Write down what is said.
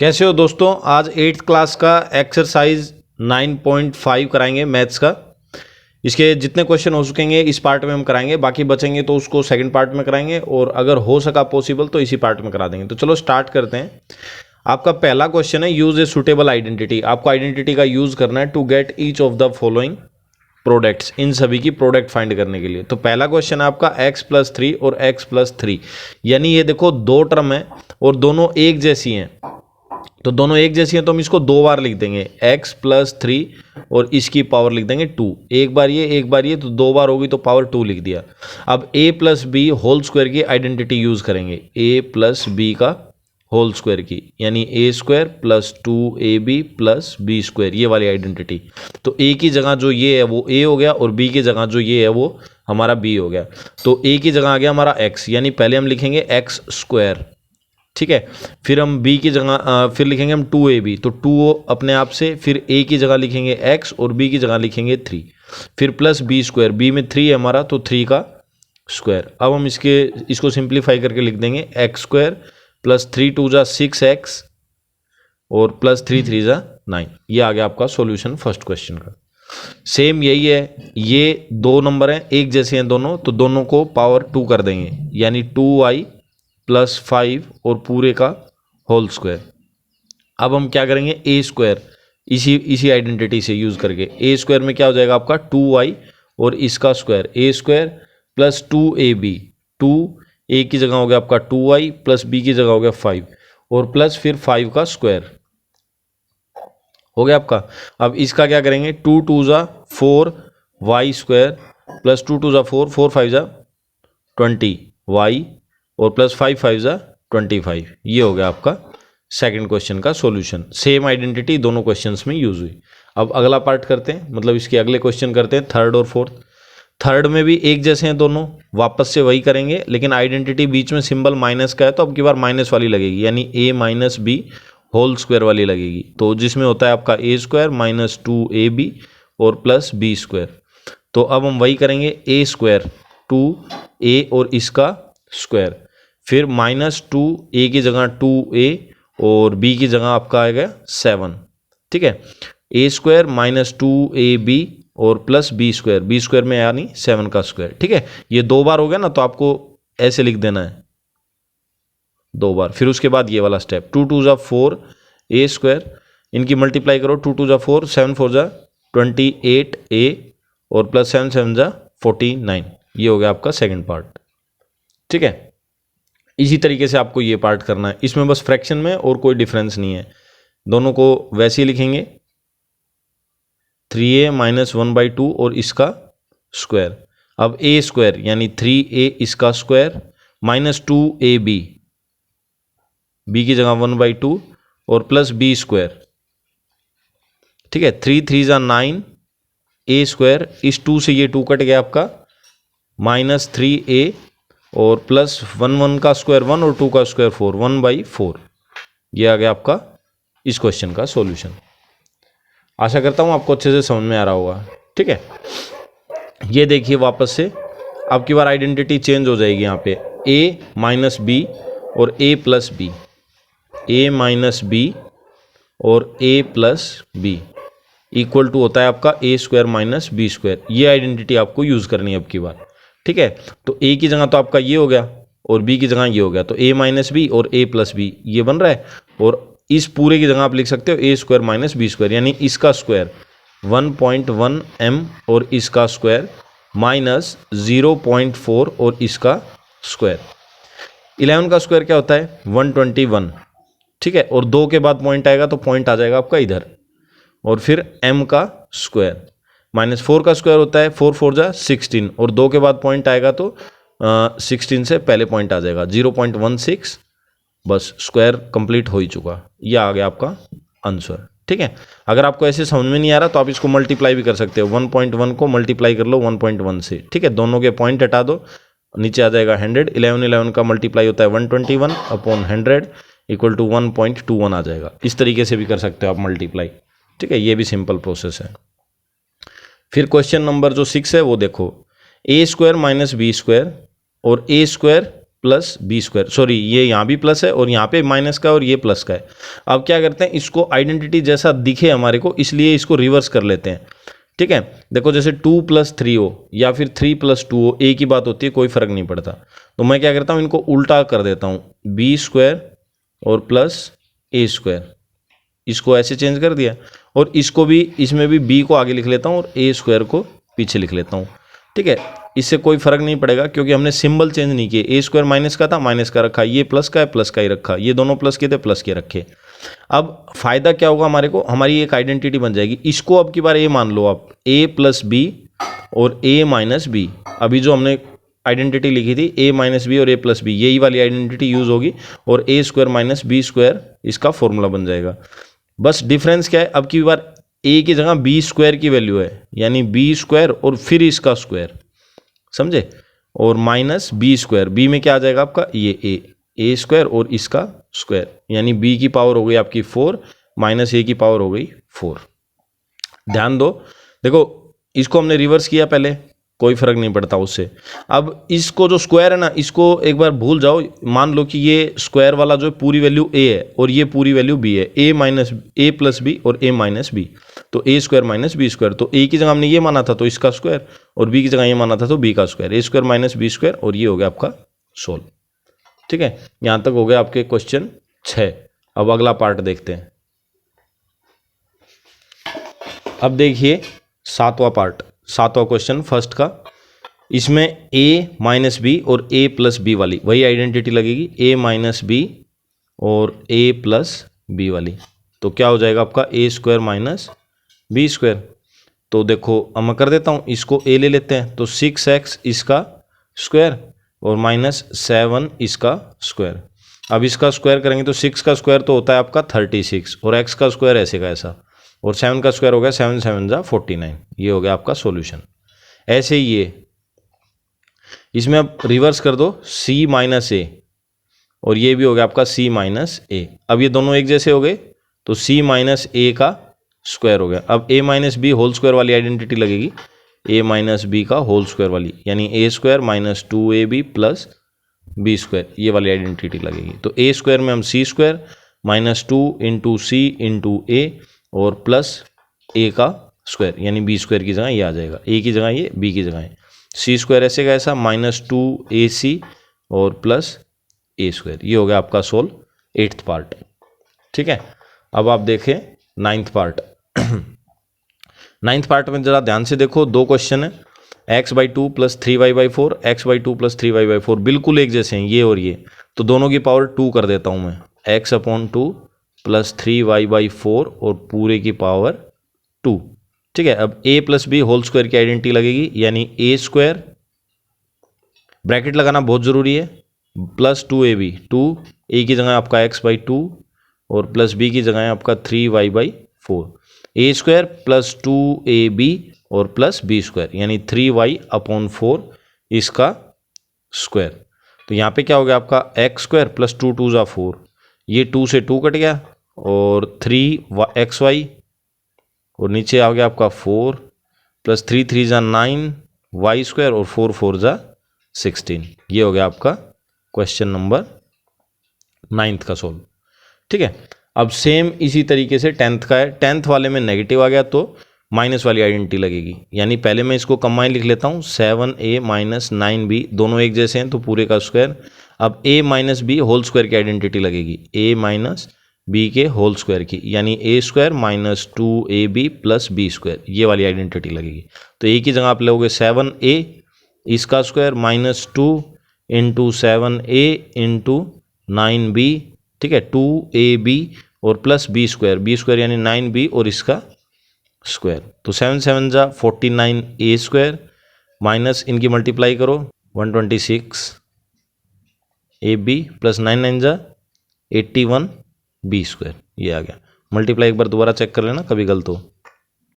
कैसे हो दोस्तों। आज 8th क्लास का एक्सरसाइज 9.5 कराएंगे मैथ्स का। इसके जितने क्वेश्चन हो सकेंगे इस पार्ट में हम कराएंगे, बाकी बचेंगे तो उसको सेकंड पार्ट में कराएंगे और अगर हो सका पॉसिबल तो इसी पार्ट में करा देंगे। तो चलो स्टार्ट करते हैं। आपका पहला क्वेश्चन है यूज ए सुटेबल आइडेंटिटी। आपको आइडेंटिटी का यूज करना है to get each of the following products, इन सभी की प्रोडक्ट फाइंड करने के लिए। तो पहला क्वेश्चन है आपका x+3 और x+3, यानी ये देखो दो टर्म है और दोनों एक जैसी हैं। तो दोनों एक जैसी हैं तो हम इसको दो बार लिख देंगे, x+3 और इसकी पावर लिख देंगे 2। एक बार ये तो दो बार होगी तो पावर 2 लिख दिया। अब a+b होल स्क्वायर की आइडेंटिटी यूज करेंगे, a+b का होल स्क्वायर की, यानी a² + 2ab + b², ये वाली आइडेंटिटी। तो a की जगह जो ये है वो a हो गया और b की जगह जो ये है वो हमारा b हो गया। तो a की जगह आ गया हमारा x, यानी पहले हम लिखेंगे x², ठीक है। फिर हम b की जगह फिर लिखेंगे हम 2ab, तो 2 अपने आप से, फिर a की जगह लिखेंगे x और b की जगह लिखेंगे 3, फिर प्लस b², b में 3 है हमारा तो 3 का स्क्वायर। अब हम इसको सिंप्लीफाई करके लिख देंगे x² + 3 × 2 = 6x और +3 × 3 = 9। ये आ गया आपका सॉल्यूशन फर्स्ट क्वेश्चन का। सेम यही है, ये दो नंबर हैं एक जैसे हैं दोनों, तो दोनों को पावर 2 कर देंगे, यानी 2y + 5 और पूरे का होल स्क्वायर। अब हम क्या करेंगे, a², इसी आइडेंटिटी से यूज करके a² में क्या हो जाएगा आपका 2y और इसका स्क्वायर, a² + 2ab, 2a की जगह हो गया आपका 2y + b की जगह हो गया 5 और प्लस फिर 5 का स्क्वायर हो गया आपका। अब इसका क्या करेंगे, 2 × 2 = 4y² + 2 × 2 = 4, 4 × 5 = 20y और +5 × 5 = 25। ये हो गया आपका सेकंड क्वेश्चन का सॉल्यूशन। सेम आइडेंटिटी दोनों क्वेश्चंस में यूज हुई। अब अगला पार्ट करते हैं, मतलब इसके अगले क्वेश्चन करते हैं, थर्ड और फोर्थ। थर्ड में भी एक जैसे हैं दोनों, वापस से वही करेंगे, लेकिन आइडेंटिटी बीच में सिंबल माइनस का है तो अब की बार माइनस वाली लगेगी, यानी a - b होल स्क्वायर वाली लगेगी। तो जिसमें होता है आपका a² - 2ab और +b²। तो अब हम वही करेंगे, a² 2a और इसका स्क्वायर, फिर -2a की जगह 2a और b की जगह आपका आएगा 7, ठीक है। a² - 2ab और +b², b² में यानी 7 का स्क्वायर, ठीक है। ये दो बार हो गया ना, तो आपको ऐसे लिख देना है दो बार। फिर उसके बाद ये वाला स्टेप, 2 × 2 = 4a², इनकी मल्टीप्लाई करो, 2 × 2 = 4, 7 × 4 = 28a और +7 × 7 = 49। ये हो गया आपका सेकंड पार्ट, ठीक है। इसी तरीके से आपको ये पार्ट करना है, इसमें बस फ्रैक्शन में और कोई डिफरेंस नहीं है, दोनों को वैसे ही लिखेंगे, 3a - 1/2 और इसका स्क्वायर। अब a² यानी 3a इसका स्क्वायर -2ab, b की जगह 1/2 और +b², ठीक है। 3 × 3 = 9, a², इस 2 से ये 2 कट गया आपका, -3a और +1 का स्क्वायर 1 और 2 का स्क्वायर 4, 1/4। ये आ गया आपका इस क्वेश्चन का सॉल्यूशन। आशा करता हूँ आपको अच्छे से समझ में आ रहा होगा, ठीक है। ये देखिए वापस से, अब की बार आइडेंटिटी चेंज हो जाएगी यहाँ पे, a - b और a + b, a - b और a + b इक्वल टू होता है आपका a² - b²। ये आइडेंटिटी आपको यूज करनी है अब की बार, ठीक है। तो a की जगह तो आपका ये हो गया और b की जगह ये हो गया, तो a - b और a + b ये बन रहा है, और इस पूरे की जगह आप लिख सकते हो a² - b², यानी इसका स्क्वायर 1.1 m और इसका स्क्वायर -0.4 और इसका स्क्वायर। 11 का स्क्वायर क्या होता है 121, ठीक है। और 2 के बाद पॉइंट आएगा तो पॉइंट आ जाएगा आपका इधर, और फिर m का स्क्वायर, -4 का स्क्वायर होता है 4 × 4 = 16 और 2 के बाद पॉइंट आएगा तो 16 से पहले पॉइंट आ जाएगा 0.16, बस स्क्वायर कंप्लीट हो ही चुका। ये आ गया आपका आंसर, ठीक है। अगर आपको ऐसे समझ में नहीं आ रहा तो आप इसको मल्टीप्लाई भी कर सकते हो, 1.1 को मल्टीप्लाई कर लो 1.1 से, ठीक है। दोनों के पॉइंट हटा दो, नीचे आ जाएगा 100, 11 का मल्टीप्लाई होता है 121/100 = 1.21 आ जाएगा। इस तरीके से भी कर सकते हो आप मल्टीप्लाई, ठीक है। ये भी सिंपल प्रोसेस है। फिर क्वेश्चन नंबर जो 6 है वो देखो, a² - b² और a² plus B square, sorry ये यहाँ भी प्लस है और यहाँ पे माइनस का और ये प्लस का है। अब क्या करते हैं, इसको आइडेंटिटी जैसा दिखे हमारे को इसलिए इसको रिवर्स कर लेते हैं। ठीक है, देखो जैसे 2 + 3 हो या फिर 3 + 2 हो, एक ही बात होती है, कोई फर्क नहीं पड़ता। तो मैं क्या करता हूँ, इनको उल्टा कर देता हूँ, बी स्क्वायर और प्लस ए स्क्वायर, इसको ऐसे चेंज कर दिया और इसको भी, इसमें भी बी को आगे लिख लेता हूँ और ए स्क्वायर को पीछे लिख लेता हूँ। ठीक है, इससे कोई फर्क नहीं पड़ेगा क्योंकि हमने सिंबल चेंज नहीं किए। ए स्क्वायर माइनस का था, माइनस का रखा, ये प्लस का है, प्लस का ही रखा, ये दोनों प्लस के थे, प्लस के रखे। अब फायदा क्या होगा हमारे को, हमारी एक आइडेंटिटी बन जाएगी। इसको अब की बार ए मान लो आप, ए + बी और ए - बी। अभी जो हमने आइडेंटिटी लिखी थी ए - बी और ए + बी, यही वाली आइडेंटिटी यूज होगी और ए स्क्वायर - बी स्क्वायर इसका फॉर्मूला बन जाएगा। बस डिफरेंस क्या है, अब की बार ए की जगह बी स्क्वायर की वैल्यू है, यानी बी स्क्वायर और फिर इसका स्क्वायर, समझे, और माइनस बी स्क्वायर। बी में क्या आ जाएगा आपका, ये ए स्क्वायर और इसका स्क्वायर, यानी बी की पावर हो गई आपकी 4 माइनस ए की पावर हो गई 4। ध्यान दो, देखो इसको हमने रिवर्स किया पहले, कोई फर्क नहीं पड़ता उससे। अब इसको जो स्क्वायर है ना, इसको एक बार भूल जाओ, मान लो कि ये स्क्वायर वाला जो पूरी वैल्यू ए है और ये पूरी वैल्यू बी है, ए + बी और ए - बी, तो ए स्क्वायर - बी स्क्वायर। तो ए की जगह हमने ये माना था तो इसका स्क्वायर, और बी की जगह ये माना था तो बी का स्क्वायर, ए स्क्वायर - बी स्क्वायर, और ये हो गया आपका सोल्व। ठीक है, यहां तक हो गया आपके क्वेश्चन 6। अब अगला पार्ट देखते हैं। अब देखिए 7वां पार्ट, 7वां क्वेश्चन फर्स्ट का। इसमें a - बी और a + बी वाली वही आइडेंटिटी लगेगी, a - बी और a + बी वाली। तो क्या हो जाएगा आपका a स्क्वायर - बी स्क्वायर। तो देखो अब मैं कर देता हूँ, इसको a ले लेते हैं, तो 6x इसका स्क्वायर और -7 इसका स्क्वायर। अब इसका स्क्वायर करेंगे तो 6 का स्क्वायर तो होता है आपका 36 और x का स्क्वायर ऐसे का ऐसा, और 7 का स्क्वायर हो गया 7 × 7 = 49। ये हो गया आपका सॉल्यूशन। ऐसे ही ये इसमें अब रिवर्स कर दो, c - a और ये भी हो गया आपका c - a। अब ये दोनों एक जैसे हो गए तो c - a का स्क्वायर हो गया। अब a - b होल स्क्वायर वाली आइडेंटिटी लगेगी, a - b का होल स्क्वायर वाली, यानी a square - 2ab + b square, ये वाली आइडेंटिटी लगेगी। तो a स्क्वायर में हम c स्क्वायर -2 × c × a और प्लस a का स्क्वायर, यानी b स्क्वायर की जगह ये आ जाएगा, a की जगह ये, b की जगह है, c स्क्वायर ऐसे का ऐसा -2ac और प्लस a स्क्वायर। ये हो गया आपका सोल्व 8th पार्ट। ठीक है, अब आप देखें 9th पार्ट। 9th पार्ट में जरा ध्यान से देखो, 2 क्वेश्चन है, x/2 + 3y/4, x/2 + 3y/4 बिल्कुल एक जैसे हैं ये और ये, तो दोनों की पावर 2 कर देता हूं मैं, x/2 + 3y/4 और पूरे की पावर 2। ठीक है, अब a + b होल स्क्वायर की आइडेंटिटी लगेगी, यानी a स्क्वायर, ब्रैकेट लगाना बहुत जरूरी है, +2ab, 2a की जगह आपका x/2 और प्लस b की जगह है आपका 3y/4, a स्क्वायर + 2ab और प्लस b स्क्वायर, यानी 3y/4 इसका स्क्वायर। तो यहाँ पे क्या हो गया आपका x स्क्वायर + 2 × 2 = 4, ये 2 से 2 कट गया और 3xy और नीचे आ गया आपका 4 + 3 × 3 = 9 y स्क्वायर और 4 × 4 = 16। ये हो गया आपका क्वेश्चन नंबर 9th का सोल्व। ठीक है, अब सेम इसी तरीके से 10th का है। 10th वाले में नेगेटिव आ गया तो माइनस वाली आइडेंटिटी लगेगी, यानी पहले मैं इसको कंबाइन लिख लेता हूँ, 7a - 9b, दोनों एक जैसे हैं तो पूरे का स्क्वायर। अब a - b होल स्क्वायर की आइडेंटिटी लगेगी, a - b के होल स्क्वायर की, यानी a square - 2ab + b square, ये वाली आइडेंटिटी लगेगी। तो a की जगह आप लोगे 7a इसका स्क्वायर -2 × 7a × 9b, ठीक है, 2ab और प्लस b स्क्वायर यानी 9b और इसका स्क्वायर। तो 7 × 7 = 49 a स्क्वायर माइनस इनकी मल्टीप्लाई करो 126 ab + 9 × 9 = 81 b स्क्वायर। ये आ गया, मल्टीप्लाई एक बार दोबारा चेक कर लेना कभी गलत हो।